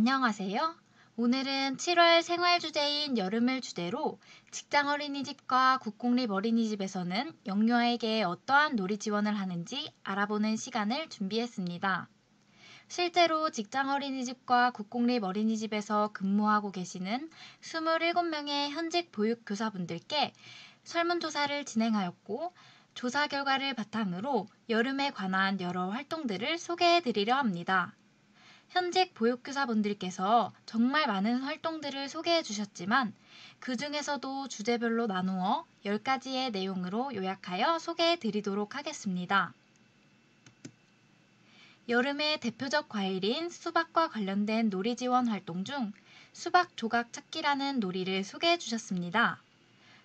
안녕하세요. 오늘은 7월 생활 주제인 여름을 주제로 직장 어린이집과 국공립 어린이집에서는 영유아에게 어떠한 놀이 지원을 하는지 알아보는 시간을 준비했습니다. 실제로 직장 어린이집과 국공립 어린이집에서 근무하고 계시는 27명의 현직 보육교사분들께 설문조사를 진행하였고, 조사 결과를 바탕으로 여름에 관한 여러 활동들을 소개해 드리려 합니다. 현직 보육교사분들께서 정말 많은 활동들을 소개해 주셨지만 그 중에서도 주제별로 나누어 10가지의 내용으로 요약하여 소개해 드리도록 하겠습니다. 여름의 대표적 과일인 수박과 관련된 놀이 지원 활동 중 수박 조각 찾기라는 놀이를 소개해 주셨습니다.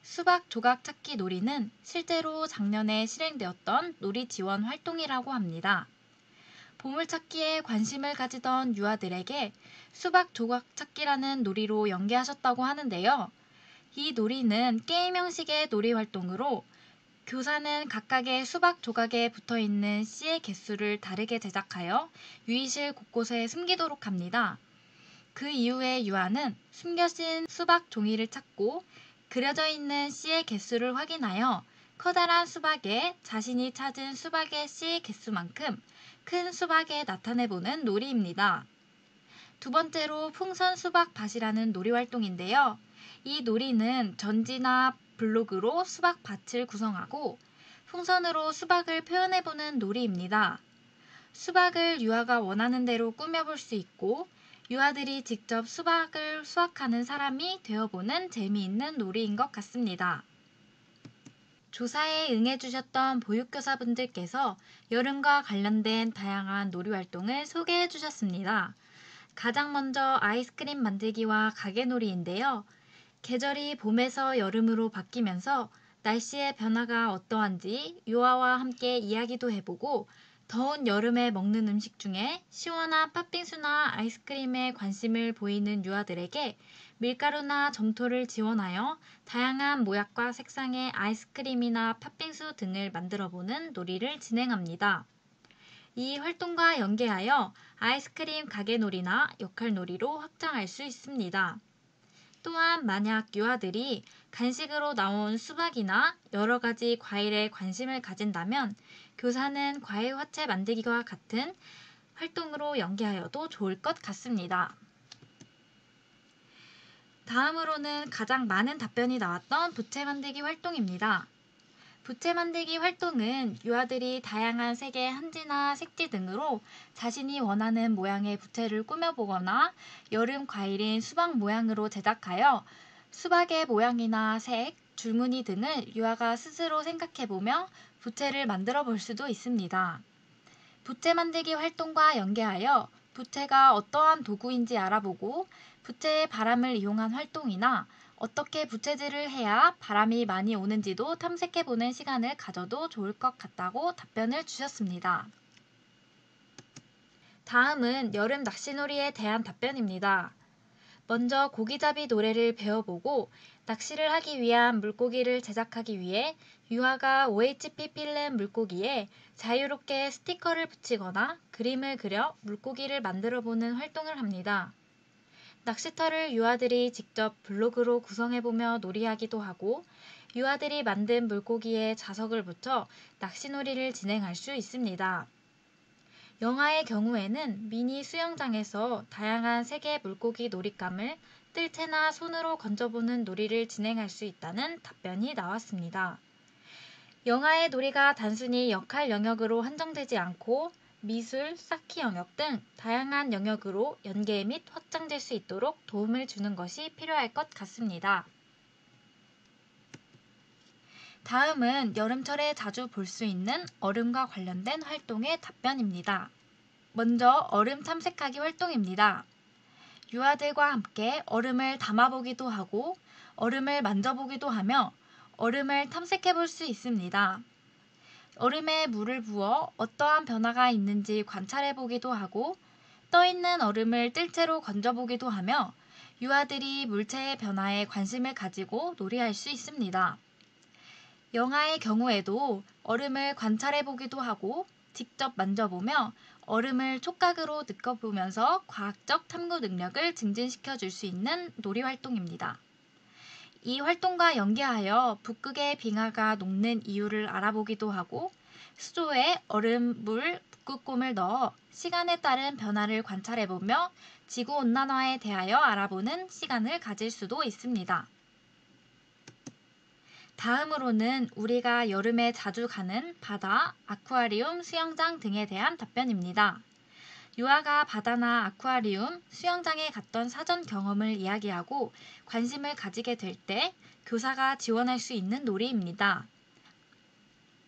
수박 조각 찾기 놀이는 실제로 작년에 실행되었던 놀이 지원 활동이라고 합니다. 보물찾기에 관심을 가지던 유아들에게 수박 조각 찾기라는 놀이로 연계하셨다고 하는데요. 이 놀이는 게임 형식의 놀이 활동으로 교사는 각각의 수박 조각에 붙어있는 씨의 개수를 다르게 제작하여 유의실 곳곳에 숨기도록 합니다. 그 이후에 유아는 숨겨진 수박 종이를 찾고 그려져 있는 씨의 개수를 확인하여 커다란 수박에 자신이 찾은 수박의 씨 개수만큼 큰 수박에 나타내보는 놀이입니다. 두 번째로 풍선 수박 밭이라는 놀이 활동인데요. 이 놀이는 전지나 블록으로 수박 밭을 구성하고 풍선으로 수박을 표현해보는 놀이입니다. 수박을 유아가 원하는 대로 꾸며볼 수 있고 유아들이 직접 수박을 수확하는 사람이 되어보는 재미있는 놀이인 것 같습니다. 조사에 응해주셨던 보육교사분들께서 여름과 관련된 다양한 놀이활동을 소개해 주셨습니다. 가장 먼저 아이스크림 만들기와 가게놀이인데요. 계절이 봄에서 여름으로 바뀌면서 날씨의 변화가 어떠한지 유아와 함께 이야기도 해보고 더운 여름에 먹는 음식 중에 시원한 팥빙수나 아이스크림에 관심을 보이는 유아들에게 밀가루나 점토를 지원하여 다양한 모양과 색상의 아이스크림이나 팥빙수 등을 만들어보는 놀이를 진행합니다. 이 활동과 연계하여 아이스크림 가게놀이나 역할놀이로 확장할 수 있습니다. 또한 만약 유아들이 간식으로 나온 수박이나 여러 가지 과일에 관심을 가진다면 교사는 과일 화채 만들기와 같은 활동으로 연계하여도 좋을 것 같습니다. 다음으로는 가장 많은 답변이 나왔던 부채 만들기 활동입니다. 부채 만들기 활동은 유아들이 다양한 색의 한지나 색지 등으로 자신이 원하는 모양의 부채를 꾸며보거나 여름 과일인 수박 모양으로 제작하여 수박의 모양이나 색, 줄무늬 등을 유아가 스스로 생각해보며 부채를 만들어 볼 수도 있습니다. 부채 만들기 활동과 연계하여 부채가 어떠한 도구인지 알아보고 부채의 바람을 이용한 활동이나 어떻게 부채질을 해야 바람이 많이 오는지도 탐색해보는 시간을 가져도 좋을 것 같다고 답변을 주셨습니다. 다음은 여름 낚시놀이에 대한 답변입니다. 먼저 고기잡이 노래를 배워보고 낚시를 하기 위한 물고기를 제작하기 위해 유아가 OHP 필름 물고기에 자유롭게 스티커를 붙이거나 그림을 그려 물고기를 만들어보는 활동을 합니다. 낚시터를 유아들이 직접 블록으로 구성해보며 놀이하기도 하고 유아들이 만든 물고기에 자석을 붙여 낚시놀이를 진행할 수 있습니다. 영화의 경우에는 미니 수영장에서 다양한 색의 물고기 놀잇감을 뜰채나 손으로 건져보는 놀이를 진행할 수 있다는 답변이 나왔습니다. 영화의 놀이가 단순히 역할 영역으로 한정되지 않고 미술, 쌓기 영역 등 다양한 영역으로 연계 및 확장될 수 있도록 도움을 주는 것이 필요할 것 같습니다. 다음은 여름철에 자주 볼 수 있는 얼음과 관련된 활동의 답변입니다. 먼저 얼음 탐색하기 활동입니다. 유아들과 함께 얼음을 담아보기도 하고 얼음을 만져보기도 하며 얼음을 탐색해 볼 수 있습니다. 얼음에 물을 부어 어떠한 변화가 있는지 관찰해 보기도 하고 떠있는 얼음을 뜰채로 건져보기도 하며 유아들이 물체의 변화에 관심을 가지고 놀이할 수 있습니다. 영화의 경우에도 얼음을 관찰해 보기도 하고 직접 만져보며 얼음을 촉각으로 느껴보면서 과학적 탐구 능력을 증진시켜 줄 수 있는 놀이 활동입니다. 이 활동과 연계하여 북극의 빙하가 녹는 이유를 알아보기도 하고 수조에 얼음, 물, 북극곰을 넣어 시간에 따른 변화를 관찰해보며 지구온난화에 대하여 알아보는 시간을 가질 수도 있습니다. 다음으로는 우리가 여름에 자주 가는 바다, 아쿠아리움, 수영장 등에 대한 답변입니다. 유아가 바다나 아쿠아리움, 수영장에 갔던 사전 경험을 이야기하고 관심을 가지게 될 때 교사가 지원할 수 있는 놀이입니다.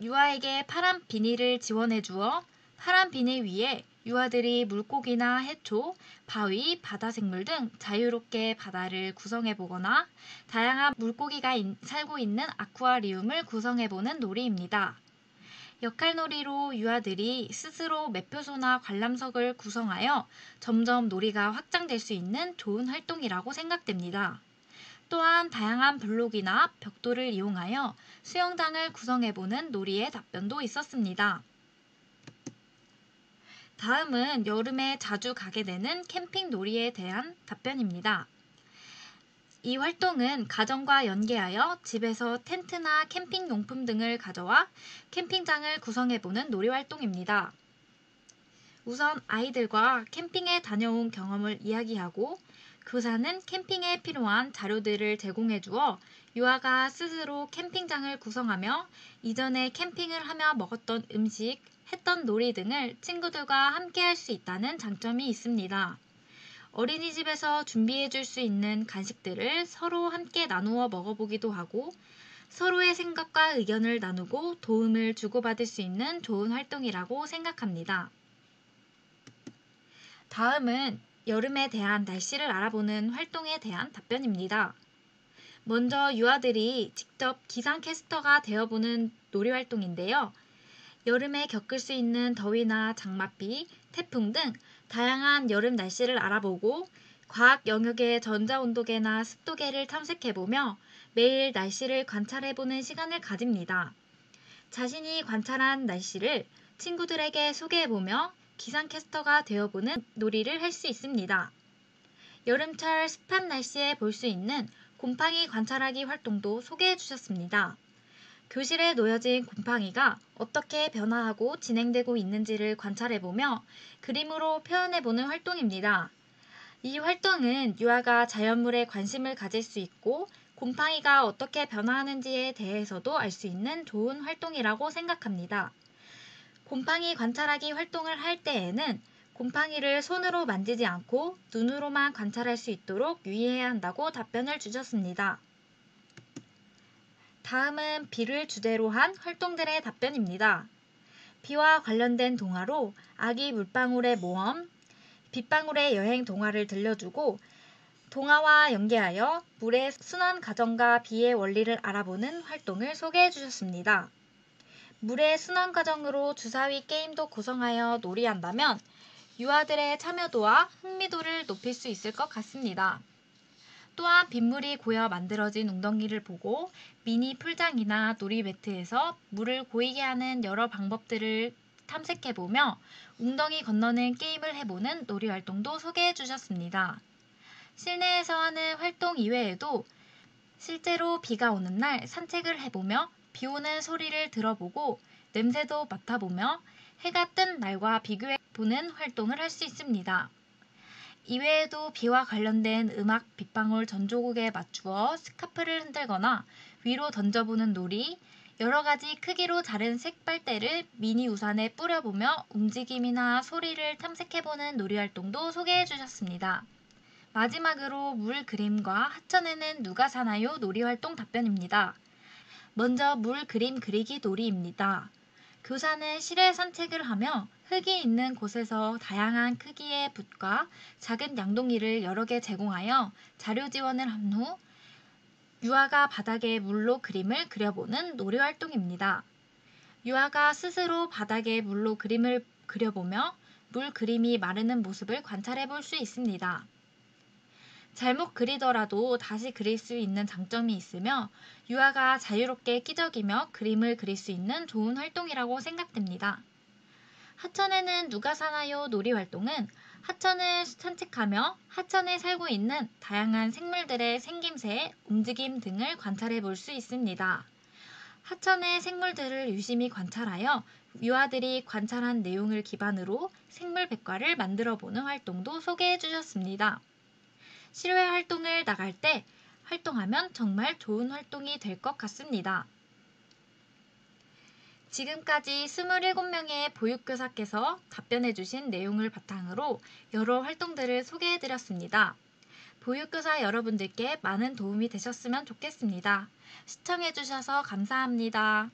유아에게 파란 비닐을 지원해 주어 파란 비닐 위에 유아들이 물고기나 해초, 바위, 바다생물 등 자유롭게 바다를 구성해 보거나 다양한 물고기가 살고 있는 아쿠아리움을 구성해 보는 놀이입니다. 역할놀이로 유아들이 스스로 매표소나 관람석을 구성하여 점점 놀이가 확장될 수 있는 좋은 활동이라고 생각됩니다. 또한 다양한 블록이나 벽돌을 이용하여 수영장을 구성해보는 놀이의 답변도 있었습니다. 다음은 여름에 자주 가게 되는 캠핑 놀이에 대한 답변입니다. 이 활동은 가정과 연계하여 집에서 텐트나 캠핑 용품 등을 가져와 캠핑장을 구성해보는 놀이 활동입니다. 우선 아이들과 캠핑에 다녀온 경험을 이야기하고 교사는 캠핑에 필요한 자료들을 제공해 주어 유아가 스스로 캠핑장을 구성하며 이전에 캠핑을 하며 먹었던 음식, 했던 놀이 등을 친구들과 함께 할 수 있다는 장점이 있습니다. 어린이집에서 준비해 줄 수 있는 간식들을 서로 함께 나누어 먹어보기도 하고 서로의 생각과 의견을 나누고 도움을 주고받을 수 있는 좋은 활동이라고 생각합니다. 다음은 여름에 대한 날씨를 알아보는 활동에 대한 답변입니다. 먼저 유아들이 직접 기상캐스터가 되어보는 놀이활동인데요. 여름에 겪을 수 있는 더위나 장맛비, 태풍 등 다양한 여름 날씨를 알아보고 과학 영역의 전자온도계나 습도계를 탐색해보며 매일 날씨를 관찰해보는 시간을 가집니다. 자신이 관찰한 날씨를 친구들에게 소개해보며 기상캐스터가 되어보는 놀이를 할 수 있습니다. 여름철 습한 날씨에 볼 수 있는 곰팡이 관찰하기 활동도 소개해 주셨습니다. 교실에 놓여진 곰팡이가 어떻게 변화하고 진행되고 있는지를 관찰해보며 그림으로 표현해보는 활동입니다. 이 활동은 유아가 자연물에 관심을 가질 수 있고 곰팡이가 어떻게 변화하는지에 대해서도 알 수 있는 좋은 활동이라고 생각합니다. 곰팡이 관찰하기 활동을 할 때에는 곰팡이를 손으로 만지지 않고 눈으로만 관찰할 수 있도록 유의해야 한다고 답변을 주셨습니다. 다음은 비를 주제로 한 활동들의 답변입니다. 비와 관련된 동화로 아기 물방울의 모험, 빗방울의 여행 동화를 들려주고 동화와 연계하여 물의 순환 과정과 비의 원리를 알아보는 활동을 소개해 주셨습니다. 물의 순환 과정으로 주사위 게임도 구성하여 놀이한다면 유아들의 참여도와 흥미도를 높일 수 있을 것 같습니다. 또한 빗물이 고여 만들어진 웅덩이를 보고 미니 풀장이나 놀이 매트에서 물을 고이게 하는 여러 방법들을 탐색해보며 웅덩이 건너는 게임을 해보는 놀이 활동도 소개해 주셨습니다. 실내에서 하는 활동 이외에도 실제로 비가 오는 날 산책을 해보며 비 오는 소리를 들어보고 냄새도 맡아보며 해가 뜬 날과 비교해보는 활동을 할 수 있습니다. 이외에도 비와 관련된 음악 빗방울 전조곡에 맞추어 스카프를 흔들거나 위로 던져보는 놀이, 여러 가지 크기로 다른 색빨대를 미니 우산에 뿌려보며 움직임이나 소리를 탐색해보는 놀이 활동도 소개해 주셨습니다. 마지막으로 물 그림과 하천에는 누가 사나요? 놀이 활동 답변입니다. 먼저 물 그림 그리기 놀이입니다. 교사는 실외 산책을 하며 흙이 있는 곳에서 다양한 크기의 붓과 작은 양동이를 여러 개 제공하여 자료 지원을 한 후 유아가 바닥에 물로 그림을 그려보는 놀이 활동입니다. 유아가 스스로 바닥에 물로 그림을 그려보며 물 그림이 마르는 모습을 관찰해 볼 수 있습니다. 잘못 그리더라도 다시 그릴 수 있는 장점이 있으며 유아가 자유롭게 끼적이며 그림을 그릴 수 있는 좋은 활동이라고 생각됩니다. 하천에는 누가 사나요? 놀이 활동은 하천을 산책하며 하천에 살고 있는 다양한 생물들의 생김새, 움직임 등을 관찰해 볼 수 있습니다. 하천의 생물들을 유심히 관찰하여 유아들이 관찰한 내용을 기반으로 생물 백과를 만들어 보는 활동도 소개해 주셨습니다. 실외 활동을 나갈 때 활동하면 정말 좋은 활동이 될 것 같습니다. 지금까지 27명의 보육교사께서 답변해 주신 내용을 바탕으로 여러 활동들을 소개해 드렸습니다. 보육교사 여러분들께 많은 도움이 되셨으면 좋겠습니다. 시청해 주셔서 감사합니다.